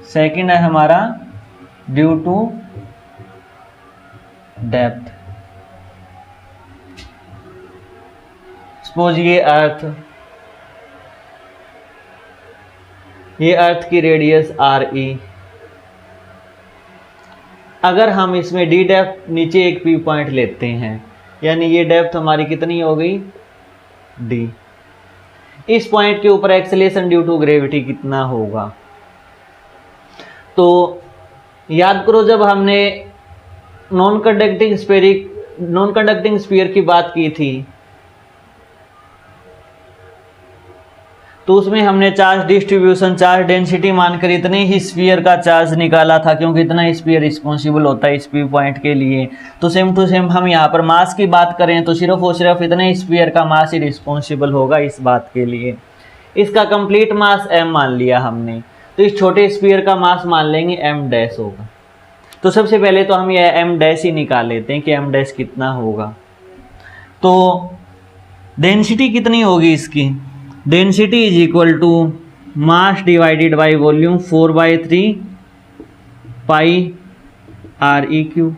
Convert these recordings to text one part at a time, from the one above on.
Second है हमारा due to depth. Suppose ये अर्थ की रेडियस आर ई, अगर हम इसमें डी डेप्थ नीचे एक पी पॉइंट लेते हैं, यानी ये डेप्थ हमारी कितनी हो गई डी। इस पॉइंट के ऊपर एक्सेलेरेशन ड्यू टू ग्रेविटी कितना होगा? तो याद करो जब हमने नॉन कंडक्टिंग स्फीयर की बात की थी तो उसमें हमने चार्ज डिस्ट्रीब्यूशन, चार्ज डेंसिटी मानकर इतने ही स्फीयर का चार्ज निकाला था, क्योंकि इतना स्फीयर रिस्पॉन्सिबल होता है इस पी पॉइंट के लिए। तो सेम टू सेम हम यहाँ पर मास की बात करें तो सिर्फ और सिर्फ इतने स्फीयर का मास ही रिस्पॉन्सिबल होगा इस बात के लिए। इसका कंप्लीट मास m मान लिया हमने, तो इस छोटे स्फीयर का मास मान लेंगे m डैश होगा। तो सबसे पहले तो हम यह m डैश ही निकाल लेते हैं कि m डैश कितना होगा। तो डेंसिटी कितनी होगी इसकी? Density is equal to mass divided by volume 4/3 pi R E cube.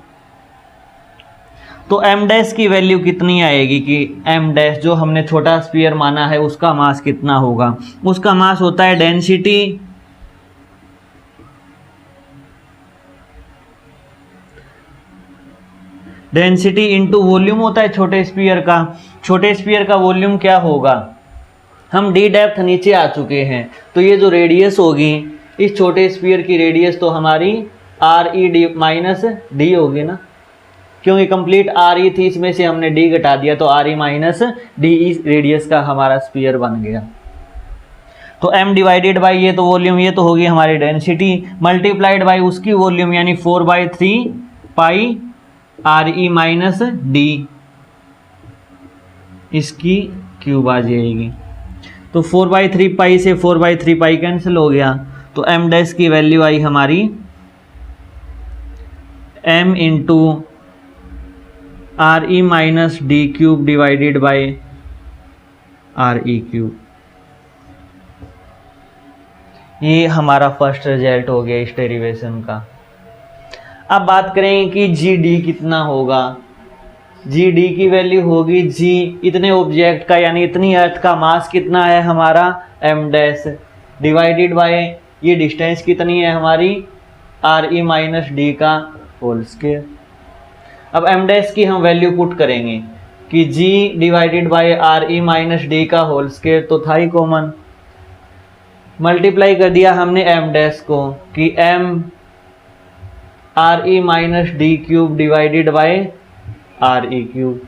तो m डैश की वैल्यू कितनी आएगी कि m डैश जो हमने छोटा स्फीयर माना है उसका मास कितना होगा? उसका मास होता है डेंसिटी इंटू वॉल्यूम होता है छोटे स्फीयर का। छोटे स्फीयर का वॉल्यूम क्या होगा? हम डी डेप्थ नीचे आ चुके हैं, तो ये जो रेडियस होगी इस छोटे स्फीयर की रेडियस तो हमारी R E D minus D होगी ना, क्योंकि कंप्लीट आर ई थी, इसमें से हमने डी घटा दिया तो are E minus D E radius का हमारा स्फीयर बन गया। तो m डिवाइडेड बाई ये तो वॉल्यूम, ये तो होगी हमारी डेंसिटी, मल्टीप्लाइड बाई उसकी वॉल्यूम यानी 4/3 pi R E minus D, इसकी क्यूब आ जाएगी। तो 4/3 पाई से 4/3 पाई कैंसिल हो गया, तो m डैश की वैल्यू आई हमारी m into are E minus D cube divided by R E cube. ये हमारा फर्स्ट रिजल्ट हो गया इस डेरिवेशन का। अब बात करें कि जी डी कितना होगा। जी डी की वैल्यू होगी जी इतने ऑब्जेक्ट का यानी इतनी अर्थ का मास कितना है हमारा m डैश डिवाइडेड बाय ये डिस्टेंस कितनी है हमारी आर ई माइनस डी का होल स्क्वायर। अब m डैश की हम वैल्यू पुट करेंगे कि g divided by R E minus D का होल स्क्वायर तो था ही कॉमन, मल्टीप्लाई कर दिया हमने m डैश को कि m are E minus D cube divided by R E cube.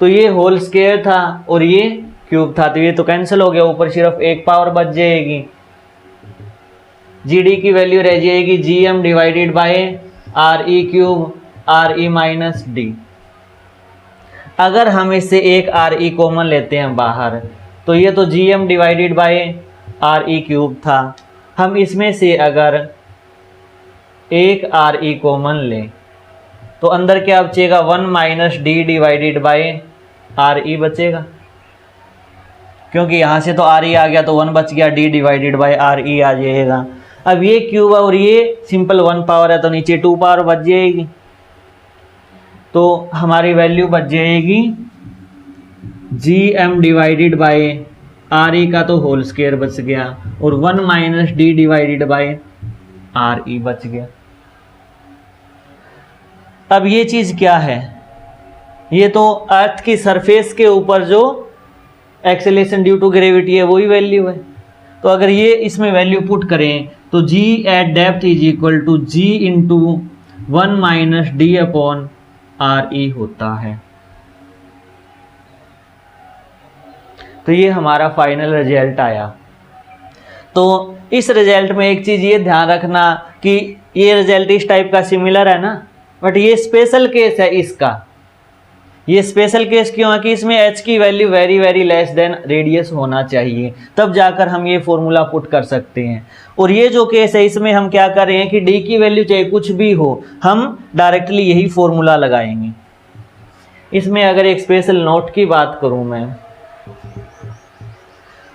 तो ये होल स्क्वायर था और ये क्यूब था, तो ये तो कैंसिल हो गया, ऊपर सिर्फ एक पावर बच जाएगी। जी डी की वैल्यू रह जाएगी G M divided by R E cube R E minus D. अगर हम इससे एक आर ई कॉमन लेते हैं बाहर तो ये तो G M divided by R E cube था, हम इसमें से अगर एक आर ई कॉमन लें तो अंदर क्या बचेगा 1 minus D divided by R ई बचेगा, क्योंकि यहाँ से तो आर ई आ गया तो 1 बच गया, D divided by R E आ जाएगा। अब ये क्यूब और ये सिंपल 1 पावर है तो नीचे 2 पावर बच जाएगी, तो हमारी वैल्यू बच जाएगी G M divided by R E का तो होल स्क्वायर बच गया और 1 minus D divided by R E बच गया। अब ये चीज़ क्या है? ये तो अर्थ की सरफेस के ऊपर जो एक्सेलेरेशन ड्यू टू ग्रेविटी है वही वैल्यू है। तो अगर ये इसमें वैल्यू पुट करें तो g at depth is equal to g into 1 minus D upon R E होता है। तो ये हमारा फाइनल रिजल्ट आया। तो इस रिजल्ट में एक चीज़ ये ध्यान रखना कि ये रिजल्ट इस टाइप का सिमिलर है ना, बट ये स्पेशल केस है इसका। ये स्पेशल केस क्यों है कि इसमें h की value very very less than radius होना चाहिए, तब जाकर हम ये फॉर्मूला पुट कर सकते हैं। और ये जो केस है इसमें हम क्या कर रहे हैं कि d की वैल्यू चाहे कुछ भी हो हम डायरेक्टली यही फॉर्मूला लगाएंगे। इसमें अगर एक स्पेशल नोट की बात करूं मैं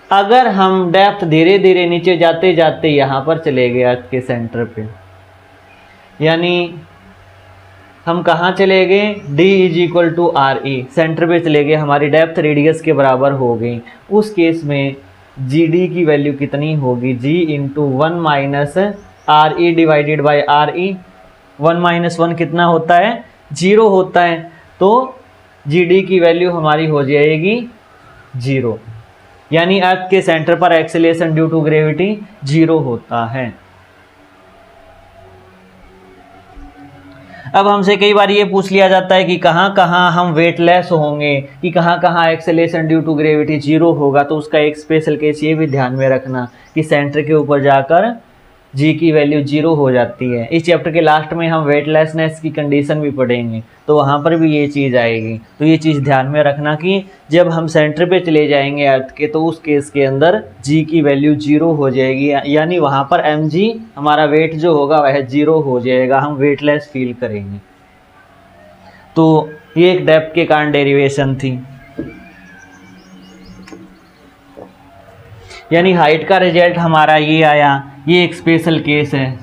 अगर हम डेप्थ धीरे धीरे नीचे जाते जाते यहाँ पर चले गए अर्थ के सेंटर पे, यानी हम कहाँ चले गए, D is equal to R E, centre पे चले गए, हमारी डेप्थ रेडियस के बराबर हो गई। उस केस में जी डी की वैल्यू कितनी होगी, G into 1 minus R E divided by R E. 1 minus 1 कितना होता है, 0 होता है, तो जी डी की वैल्यू हमारी हो जाएगी 0, यानी अर्थ के सेंटर पर एक्सेलेरेशन ड्यू टू ग्रेविटी 0 होता है। अब हमसे कई बार ये पूछ लिया जाता है कि कहाँ कहाँ हम वेटलेस होंगे, कि कहाँ कहाँ एक्सेलेरेशन ड्यू टू ग्रेविटी 0 होगा। तो उसका एक स्पेशल केस ये भी ध्यान में रखना कि सेंटर के ऊपर जाकर जी की वैल्यू 0 हो जाती है। इस चैप्टर के लास्ट में हम वेटलेसनेस की कंडीशन भी पढ़ेंगे, तो वहाँ पर भी ये चीज़ आएगी। तो ये चीज़ ध्यान में रखना कि जब हम सेंटर पे चले जाएंगे अर्थ के, तो उस केस के अंदर जी की वैल्यू 0 हो जाएगी, यानी वहाँ पर एम जी हमारा वेट जो होगा वह 0 हो जाएगा, हम वेटलेस फील करेंगे। तो ये एक डेप्थ के कारण डेरिवेशन थी। यानी हाइट का रिजल्ट हमारा ये आया, ये एक स्पेशल केस है।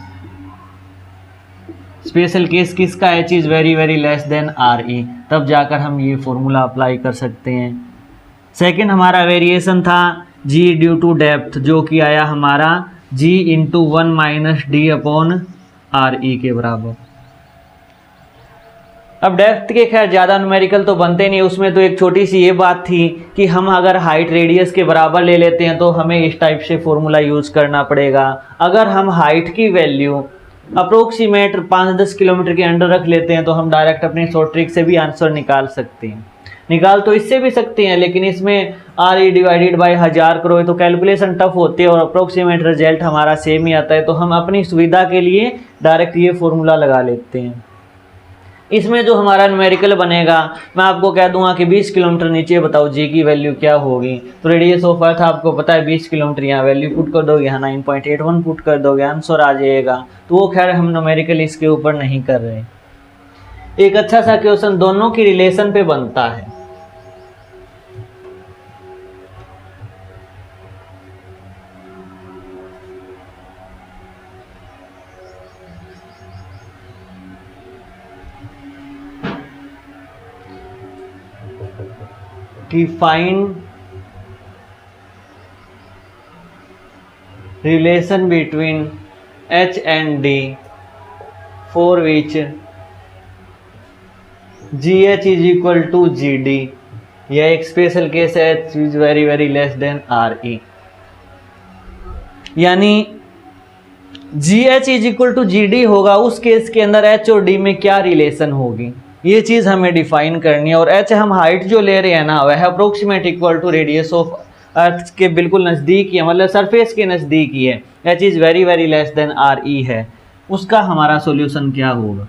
स्पेशल केस किसका है, चीज very very less than R E, तब जाकर हम ये फॉर्मूला अप्लाई कर सकते हैं। सेकंड हमारा वेरिएशन था जी ड्यू टू डेप्थ, जो कि आया हमारा g into 1 minus D upon R E के बराबर। अब डेप्थ के खैर ज़्यादा न्यूमेरिकल तो बनते नहीं, उसमें तो एक छोटी सी ये बात थी कि हम अगर हाइट रेडियस के बराबर ले लेते हैं तो हमें इस टाइप से फॉर्मूला यूज़ करना पड़ेगा। अगर हम हाइट की वैल्यू अप्रोक्सीमेट 5-10 किलोमीटर के अंडर रख लेते हैं तो हम डायरेक्ट अपनी शॉर्ट ट्रिक से भी आंसर निकाल सकते हैं। निकाल तो इससे भी सकते हैं, लेकिन इसमें आर ई डिवाइडेड बाई 1000 करो तो कैलकुलेशन टफ होती है और अप्रोक्सीमेट रिजल्ट हमारा सेम ही आता है। तो हम अपनी सुविधा के लिए डायरेक्ट ये फॉर्मूला लगा लेते हैं। इसमें जो हमारा न्यूमेरिकल बनेगा, मैं आपको कह दूंगा कि 20 किलोमीटर नीचे बताओ जी की वैल्यू क्या होगी। तो रेडियस ऑफ अर्थ आपको पता है 20 किलोमीटर, यहाँ वैल्यू पुट कर दोगे, यहाँ 9.81 पुट कर दोगे, आंसर आ जाएगा। तो वो खैर हम न्यूमेरिकल इसके ऊपर नहीं कर रहे। एक अच्छा सा क्वेश्चन दोनों की रिलेशन पे बनता है। कि find relation between H and D for which GH is equal to GD। यह एक स्पेशल केस है, H is very very less than RE। यानी GH is equal to GD होगा, उस केस के अंदर H और D में क्या रिलेशन होगी, ये चीज़ हमें डिफाइन करनी है। और H हम हाइट जो ले रहे हैं ना, वह approximate equal to radius of earth के बिल्कुल नज़दीक ही है, मतलब सरफेस के नज़दीक ही है। H is very very less than R E है। उसका हमारा सॉल्यूशन क्या होगा,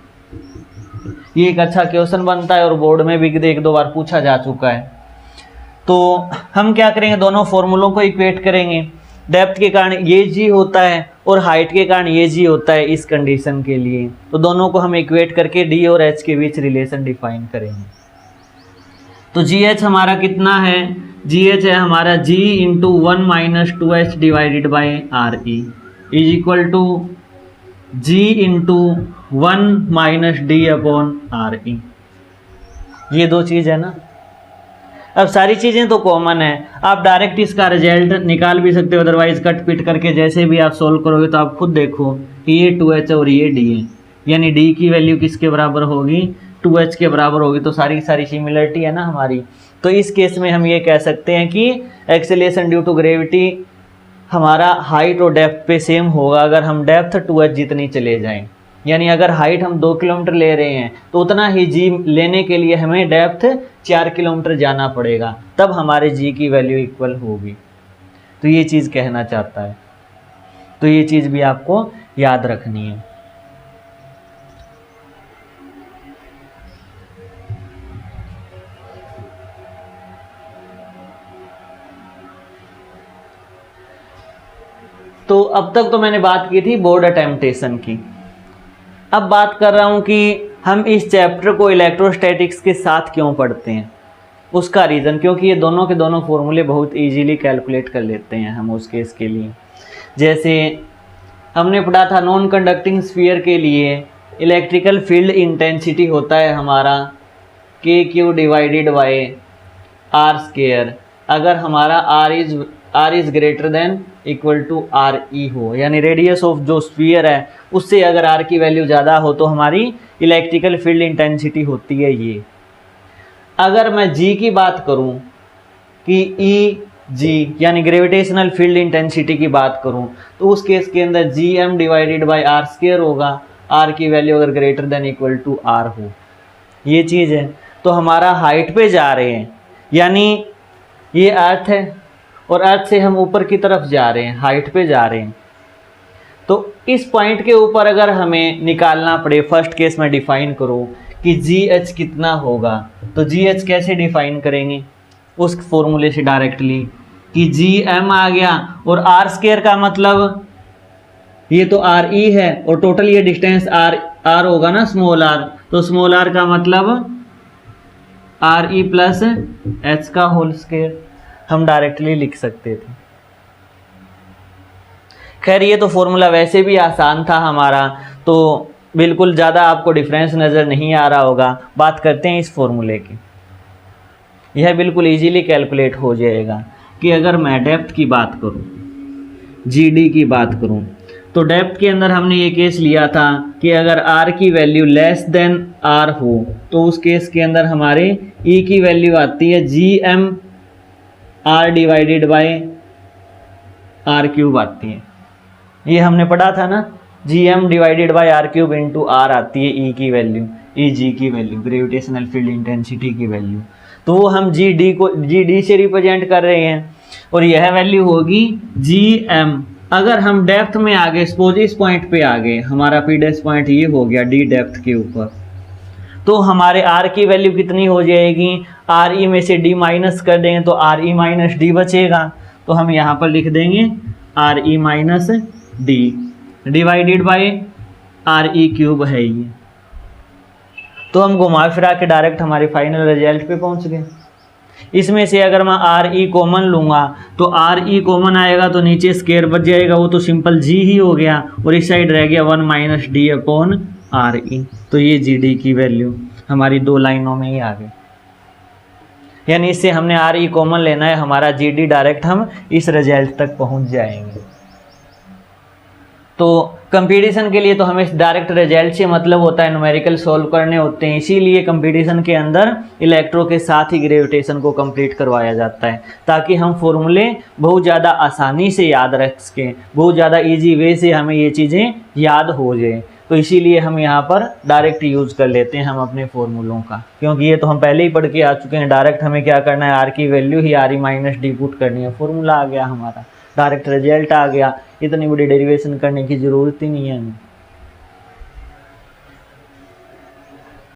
ये एक अच्छा क्वेश्चन बनता है और बोर्ड में भी 1-2 बार पूछा जा चुका है। तो हम क्या करेंगे, दोनों फॉर्मूलों को इक्वेट करेंगे। डेप्थ के कारण ये जी होता है और हाइट के कारण ये जी होता है इस कंडीशन के लिए। तो दोनों को हम इक्वेट करके डी और एच के बीच रिलेशन डिफाइन करेंगे। तो जी एच हमारा कितना है, जी एच है हमारा g into 1 minus 2h divided by R E is equal to g into 1 minus D upon R E. ये दो चीज़ है ना। अब सारी चीज़ें तो कॉमन है, आप डायरेक्ट इसका रिजल्ट निकाल भी सकते हो, अदरवाइज कट पिट करके जैसे भी आप सोल्व करोगे तो आप खुद देखो कि ये 2h और ये d है, यानी d की वैल्यू किसके बराबर होगी, 2h के बराबर होगी। तो सारी सिमिलरिटी है ना हमारी। तो इस केस में हम ये कह सकते हैं कि एक्सेलेरेशन ड्यू टू ग्रेविटी हमारा हाइट और डेप्थ पे सेम होगा अगर हम डेप्थ 2h जितनी चले जाएं। यानी अगर हाइट हम 2 किलोमीटर ले रहे हैं तो उतना ही जी लेने के लिए हमें डेप्थ 4 किलोमीटर जाना पड़ेगा, तब हमारे जी की वैल्यू इक्वल होगी। तो ये चीज़ कहना चाहता है, तो ये चीज़ भी आपको याद रखनी है। तो अब तक तो मैंने बात की थी बोर्ड अटेम्पटेशन की। अब बात कर रहा हूं कि हम इस चैप्टर को इलेक्ट्रोस्टैटिक्स के साथ क्यों पढ़ते हैं। उसका रीज़न, क्योंकि ये दोनों के दोनों फॉर्मूले बहुत इजीली कैलकुलेट कर लेते हैं हम उस केस के लिए। जैसे हमने पढ़ा था नॉन कंडक्टिंग स्फीयर के लिए इलेक्ट्रिकल फील्ड इंटेंसिटी होता है हमारा KQ divided by R square, अगर हमारा R is greater than equal to RE हो, यानी रेडियस ऑफ जो स्फीयर है उससे अगर R की वैल्यू ज़्यादा हो तो हमारी इलेक्ट्रिकल फील्ड इंटेंसिटी होती है ये। अगर मैं G की बात करूं कि EG यानी ग्रेविटेशनल फील्ड इंटेंसिटी की बात करूं तो उस केस के अंदर GM divided by R square होगा, R की वैल्यू अगर greater than equal to R हो, ये चीज़ है। तो हमारा हाइट पे जा रहे हैं, यानी ये अर्थ है और अर्थ से हम ऊपर की तरफ जा रहे हैं, हाइट पे जा रहे हैं। तो इस पॉइंट के ऊपर अगर हमें निकालना पड़े, फर्स्ट केस में डिफाइन करो कि GH कितना होगा, तो GH कैसे डिफाइन करेंगे? उस फॉर्मूले से डायरेक्टली कि GM आ गया और R स्क्वायर का मतलब ये तो RE है और टोटल ये डिस्टेंस R होगा ना, स्मॉल r, तो स्मॉल r का मतलब RE प्लस H का होल स्क्वायर हम डायरेक्टली लिख सकते थे। खैर ये तो फॉर्मूला वैसे भी आसान था हमारा, तो बिल्कुल ज़्यादा आपको डिफरेंस नज़र नहीं आ रहा होगा। बात करते हैं इस फॉर्मूले की, यह बिल्कुल इजीली कैलकुलेट हो जाएगा कि अगर मैं डेप्थ की बात करूं, GD की बात करूं, तो डेप्थ के अंदर हमने ये केस लिया था कि अगर R की वैल्यू लेस देन R हो तो उस केस के अंदर हमारे E की वैल्यू आती है GM R divided by R cube आती है। ये हमने पढ़ा था ना, GM divided by R cube into R आती है E की वैल्यू, EG की वैल्यू, ग्रेविटेशनल फील्ड इंटेंसिटी की वैल्यू। तो वो हम GD से रिप्रेजेंट कर रहे हैं और यह वैल्यू होगी GM। अगर हम डेप्थ में आगे, सपोज इस पॉइंट पे आ गए, हमारा P डैश पॉइंट ये हो गया D डेप्थ के ऊपर, तो हमारे R की वैल्यू कितनी हो जाएगी? RE में से D माइनस कर देंगे तो RE माइनस D बचेगा, तो हम यहाँ पर लिख देंगे RE minus D divided by RE cube है ये। तो हम घुमा फिरा के डायरेक्ट हमारे फाइनल रिजल्ट पे पहुँच गए। इसमें से अगर मैं RE कॉमन लूँगा तो RE कॉमन आएगा तो नीचे स्क्वायर बच जाएगा, वो तो सिंपल G ही हो गया, और इस साइड रह गया 1 माइनस D अपॉन RE। तो ये GD की वैल्यू हमारी दो लाइनों में ही आ गई, यानी इससे हमने RE कॉमन लेना है, हमारा GD डायरेक्ट हम इस रिजल्ट तक पहुंच जाएंगे। तो कंपटीशन के लिए तो हमें डायरेक्ट रिजल्ट से मतलब होता है, न्यूमेरिकल सॉल्व करने होते हैं, इसीलिए कंपटीशन के अंदर इलेक्ट्रो के साथ ही ग्रेविटेशन को कंप्लीट करवाया जाता है, ताकि हम फॉर्मूले बहुत ज़्यादा आसानी से याद रख सकें, बहुत ज़्यादा इजी वे से हमें ये चीज़ें याद हो जाए। तो इसीलिए हम यहाँ पर डायरेक्ट यूज़ कर लेते हैं हम अपने फॉर्मूलों का, क्योंकि ये तो हम पहले ही पढ़ के आ चुके हैं। डायरेक्ट हमें क्या करना है, R की वैल्यू ही RE माइनस D पुट करनी है, फॉर्मूला आ गया हमारा, डायरेक्ट रिजल्ट आ गया, इतनी बड़ी डेरिवेशन करने की ज़रूरत ही नहीं है हमें।